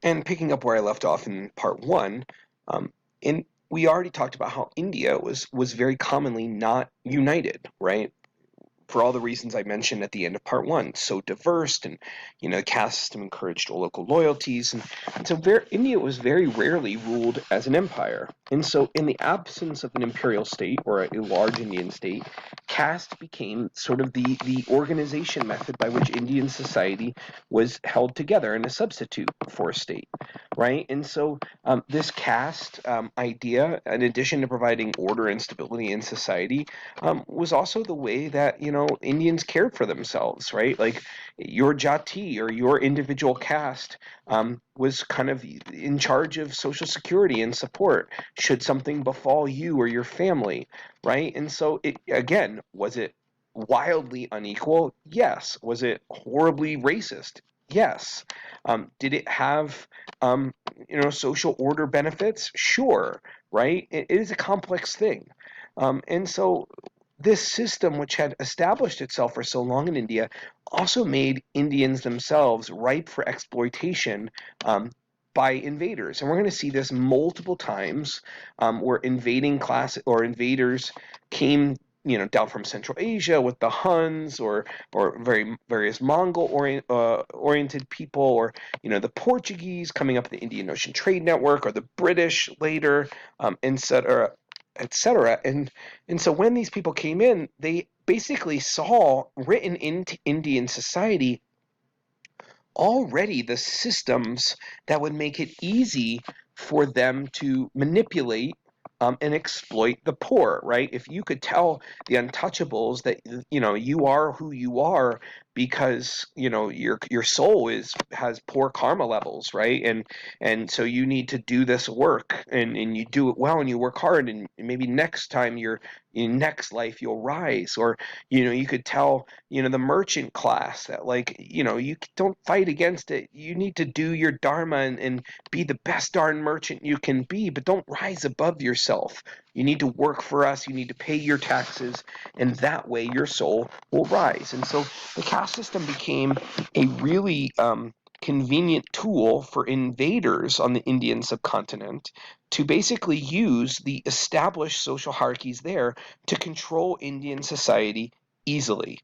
And picking up where I left off in part one, um, in we already talked about how India was very commonly not united, right? For all the reasons I mentioned at the end of part one, so diverse, and the caste system encouraged local loyalties, and so India was very rarely ruled as an empire. And so, in the absence of an imperial state or a large Indian state, caste became sort of the organization method by which Indian society was held together and a substitute for a state, right? And so, this caste idea, in addition to providing order and stability in society, was also the way that Indians cared for themselves, right? Like your jati or your individual caste was kind of in charge of social security and support should something befall you or your family, right? And so it again, was it wildly unequal? Yes. Was it horribly racist? Yes. Did it have social order benefits? Sure, right? It is a complex thing. And so this system, which had established itself for so long in India, also made Indians themselves ripe for exploitation by invaders. And we're going to see this multiple times where invading class or invaders came down from Central Asia with the Huns or various Mongol oriented people, or the Portuguese coming up the Indian Ocean Trade Network, or the British later, etc., etc. And so when these people came in, they basically saw written into Indian society already the systems that would make it easy for them to manipulate and exploit the poor, right? If you could tell the untouchables that you are who you are because your soul has poor karma levels, right? And so you need to do this work, and you do it well and you work hard, and maybe next time you're in next life you'll rise. Or you could tell the merchant class that, like, you don't fight against it. You need to do your dharma and be the best darn merchant you can be, but don't rise above yourself. You need to work for us. You need to pay your taxes, and that way your soul will rise. And so the caste system became a really convenient tool for invaders on the Indian subcontinent to basically use the established social hierarchies there to control Indian society easily,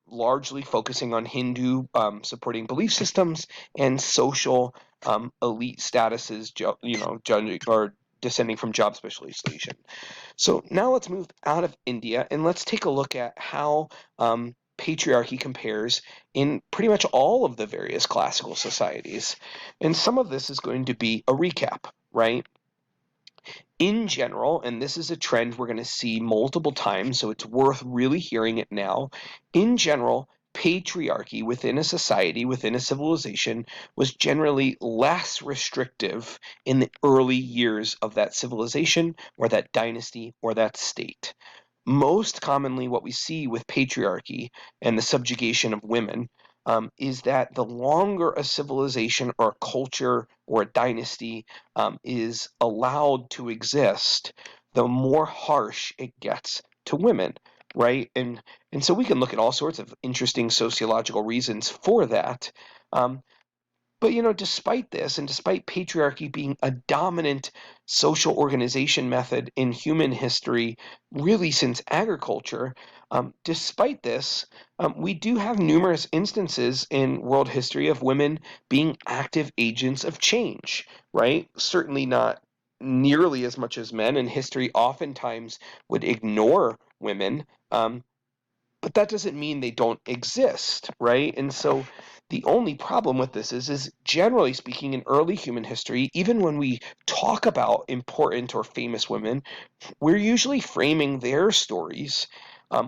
largely focusing on Hindu supporting belief systems and social elite statuses, judging or descending from job specialization. So now let's move out of India and let's take a look at how patriarchy compares in pretty much all of the various classical societies. And some of this is going to be a recap, right? In general, and this is a trend we're going to see multiple times, so it's worth really hearing it now. In general, patriarchy within a society, within a civilization, was generally less restrictive in the early years of that civilization or that dynasty or that state. Most commonly, what we see with patriarchy and the subjugation of women is that the longer a civilization or a culture or a dynasty is allowed to exist, the more harsh it gets to women, right? And so we can look at all sorts of interesting sociological reasons for that. Um, but despite this, and despite patriarchy being a dominant social organization method in human history, really since agriculture, despite this, we do have numerous instances in world history of women being active agents of change, right? Certainly not nearly as much as men, and history oftentimes would ignore women. But that doesn't mean they don't exist, right? And so the only problem with this is generally speaking, in early human history, even when we talk about important or famous women, we're usually framing their stories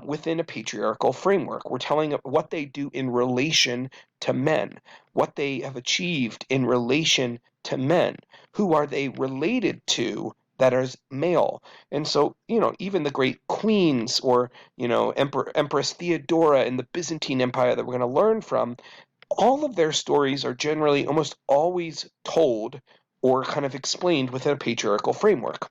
within a patriarchal framework. We're telling what they do in relation to men, what they have achieved in relation to men. Who are they related to that is male? And so, even the great queens, or, Empress Theodora in the Byzantine Empire that we're going to learn from, all of their stories are generally almost always told or kind of explained within a patriarchal framework.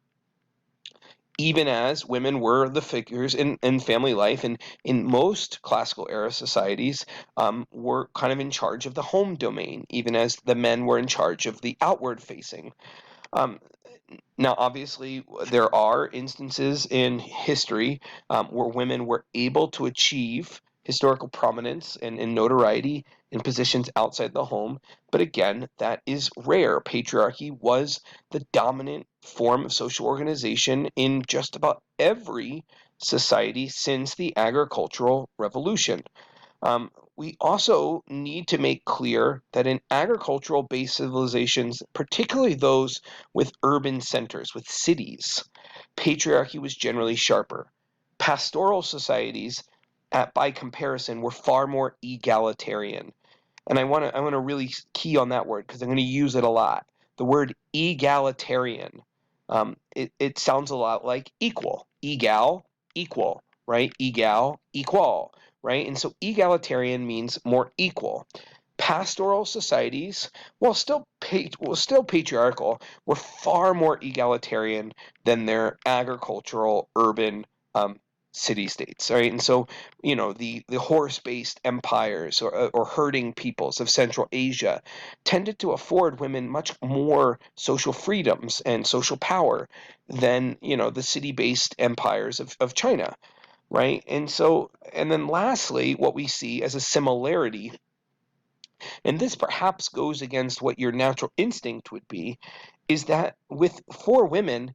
even as women were the figures in family life, and in most classical era societies, were kind of in charge of the home domain, even as the men were in charge of the outward facing. Um, Now, obviously, there are instances in history where women were able to achieve historical prominence and notoriety in positions outside the home. But again, that is rare. Patriarchy was the dominant form of social organization in just about every society since the agricultural revolution. We also need to make clear that in agricultural based civilizations, particularly those with urban centers, with cities, patriarchy was generally sharper. Pastoral societies, by comparison, were far more egalitarian. And I want to really key on that word because I'm going to use it a lot. The word egalitarian. It sounds a lot like equal. Egal, equal, right? Egal, equal, right? And so egalitarian means more equal. Pastoral societies, while still patriarchal, were far more egalitarian than their agricultural urban um, city states, right? And so the horse-based empires or herding peoples of Central Asia tended to afford women much more social freedoms and social power than the city-based empires of China, right? And then lastly, what we see as a similarity, and this perhaps goes against what your natural instinct would be, is that for women,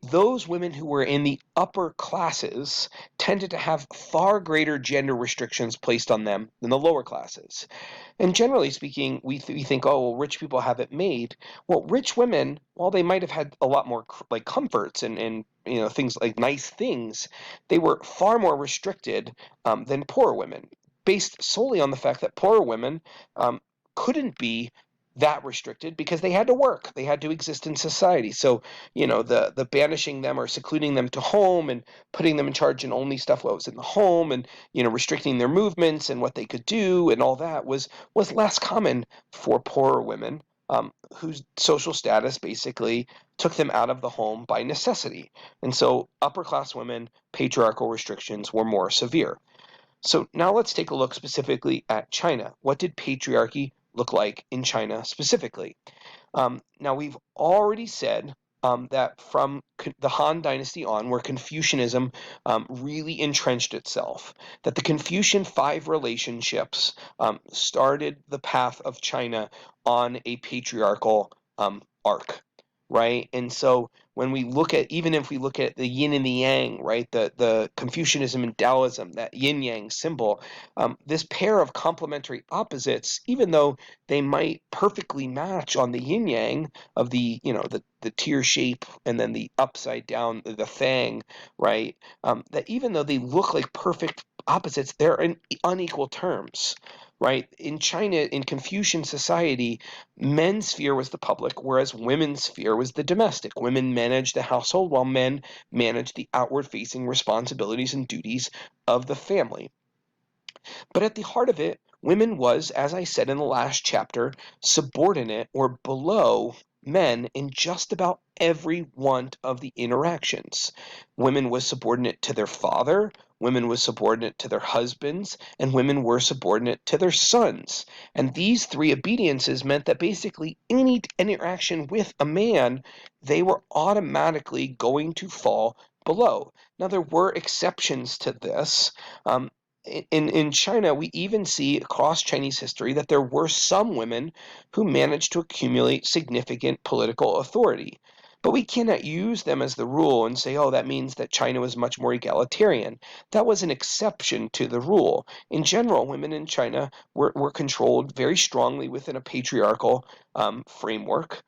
those women who were in the upper classes tended to have far greater gender restrictions placed on them than the lower classes. And generally speaking, we think, oh, well, rich people have it made. Well, rich women, while they might have had a lot more like comforts and things like nice things, they were far more restricted than poor women, based solely on the fact that poorer women um, couldn't be that restricted because they had to work, they had to exist in society. So the banishing them or secluding them to home and putting them in charge and only stuff what was in the home, and restricting their movements and what they could do and all that was less common for poorer women, whose social status basically took them out of the home by necessity. And so upper class women, patriarchal restrictions were more severe. So now let's take a look specifically at China. What did patriarchy look like in China specifically? Now, we've already said that from the Han Dynasty on, where Confucianism really entrenched itself, that the Confucian five relationships started the path of China on a patriarchal arc, right? And so when we look at, even if we look at the yin and the yang, right, the Confucianism and Taoism, that yin yang symbol, this pair of complementary opposites, even though they might perfectly match on the yin yang of the tear shape and then the upside down the fang, right? That even though they look like perfect opposites, they're in unequal terms. Right? In China, in Confucian society, men's sphere was the public, whereas women's sphere was the domestic. Women managed the household while men managed the outward facing responsibilities and duties of the family. But at the heart of it, women was, as I said in the last chapter, subordinate or below men in just about every one of the interactions. Women was subordinate to their father, women was subordinate to their husbands, and women were subordinate to their sons. And these three obediences meant that basically any interaction with a man, they were automatically going to fall below. Now, there were exceptions to this. In China, we even see across Chinese history that there were some women who managed to accumulate significant political authority. But we cannot use them as the rule and say, oh, that means that China was much more egalitarian. That was an exception to the rule. In general, women in China were controlled very strongly within a patriarchal framework.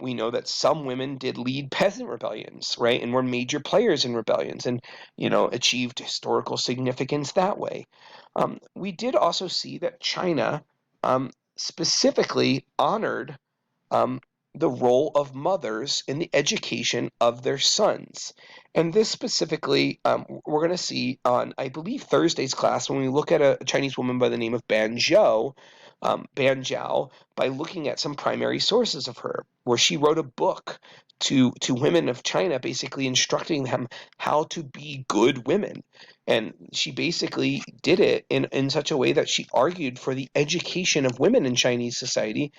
We know that some women did lead peasant rebellions, right, and were major players in rebellions, and achieved historical significance that way. We did also see that China specifically honored um, the role of mothers in the education of their sons. And this specifically, we're going to see on, I believe, Thursday's class when we look at a Chinese woman by the name of Ban Zhao, by looking at some primary sources of her, where she wrote a book to women of China, basically instructing them how to be good women. And she basically did it in such a way that she argued for the education of women in Chinese society,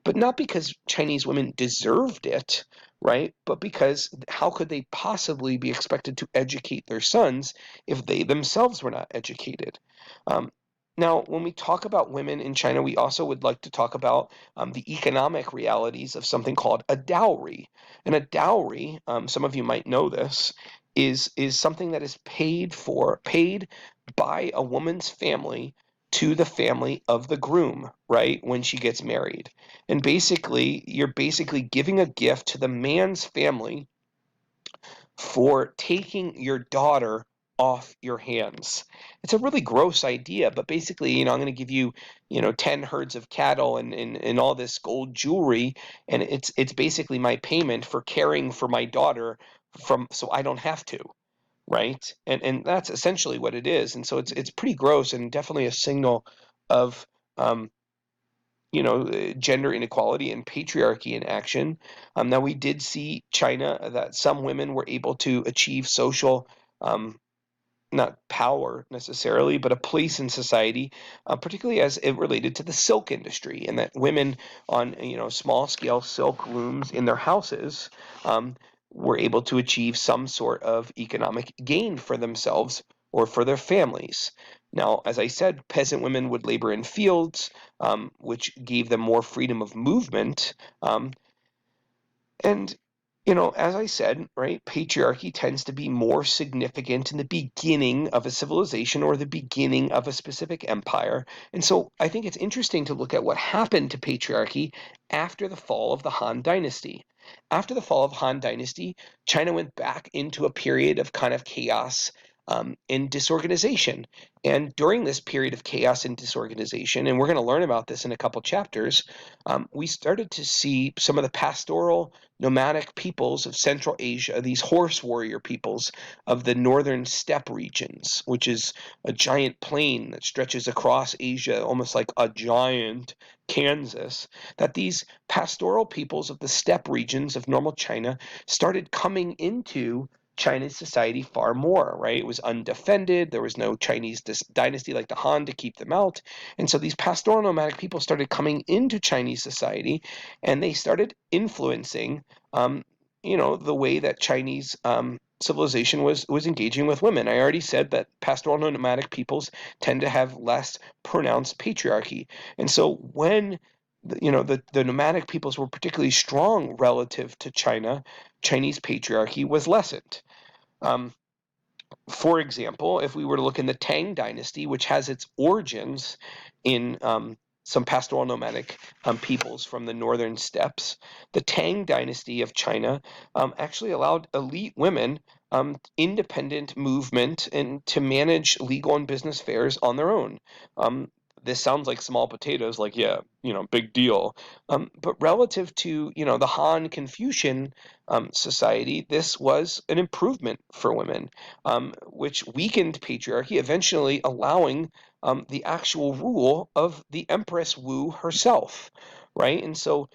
but not because Chinese women deserved it, right? But because how could they possibly be expected to educate their sons if they themselves were not educated? Um, Now, when we talk about women in China, we also would like to talk about the economic realities of something called a dowry. And a dowry, some of you might know this, is something that is paid by a woman's family to the family of the groom, right, when she gets married. And basically, you're basically giving a gift to the man's family for taking your daughter off your hands. It's a really gross idea, but basically, I'm going to give you, 10 herds of cattle and all this gold jewelry, and it's basically my payment for caring for my daughter from so I don't have to, right? And that's essentially what it is. And so it's pretty gross and definitely a signal of um, gender inequality and patriarchy in action. Now, we did see China that some women were able to achieve social, um, not power necessarily, but a place in society, particularly as it related to the silk industry, and that women on small scale silk looms in their houses um, were able to achieve some sort of economic gain for themselves or for their families. Now, as I said, peasant women would labor in fields, which gave them more freedom of movement. And, as I said, right, patriarchy tends to be more significant in the beginning of a civilization or the beginning of a specific empire. And so I think it's interesting to look at what happened to patriarchy after the fall of the Han Dynasty. After the fall of Han Dynasty, China went back into a period of kind of chaos and disorganization. And during this period of chaos and disorganization, and we're going to learn about this in a couple chapters, we started to see some of the pastoral nomadic peoples of Central Asia, these horse warrior peoples of the northern steppe regions, which is a giant plain that stretches across Asia, almost like a giant Kansas, that these pastoral peoples of the steppe regions of normal China started coming into China's society far more, right? It was undefended. There was no Chinese dynasty like the Han to keep them out. And so these pastoral nomadic people started coming into Chinese society and they started influencing, um, the way that Chinese civilization was engaging with women. I already said that pastoral nomadic peoples tend to have less pronounced patriarchy. And so when the nomadic peoples were particularly strong relative to China, Chinese patriarchy was lessened. Um, for example, if we were to look in the Tang Dynasty, which has its origins in some pastoral nomadic peoples from the northern steppes, the Tang Dynasty of China actually allowed elite women independent movement and to manage legal and business affairs on their own. Um, this sounds like small potatoes, like, yeah, big deal. But relative to, the Han Confucian society, this was an improvement for women, which weakened patriarchy, eventually allowing the actual rule of the Empress Wu herself, right? And so,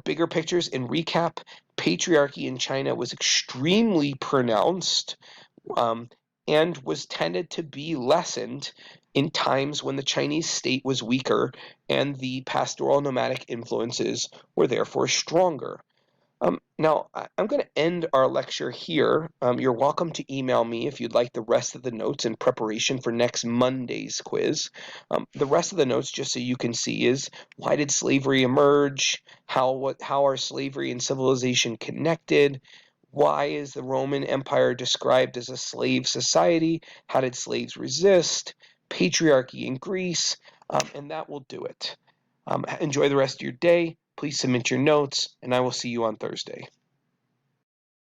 bigger pictures in recap, patriarchy in China was extremely pronounced um, and was tended to be lessened in times when the Chinese state was weaker and the pastoral nomadic influences were therefore stronger. Now, I'm going to end our lecture here. You're welcome to email me if you'd like the rest of the notes in preparation for next Monday's quiz. The rest of the notes, just so you can see, is why did slavery emerge? How are slavery and civilization connected? Why is the Roman Empire described as a slave society? How did slaves resist? Patriarchy in Greece, and that will do it. Enjoy the rest of your day. Please submit your notes, and I will see you on Thursday.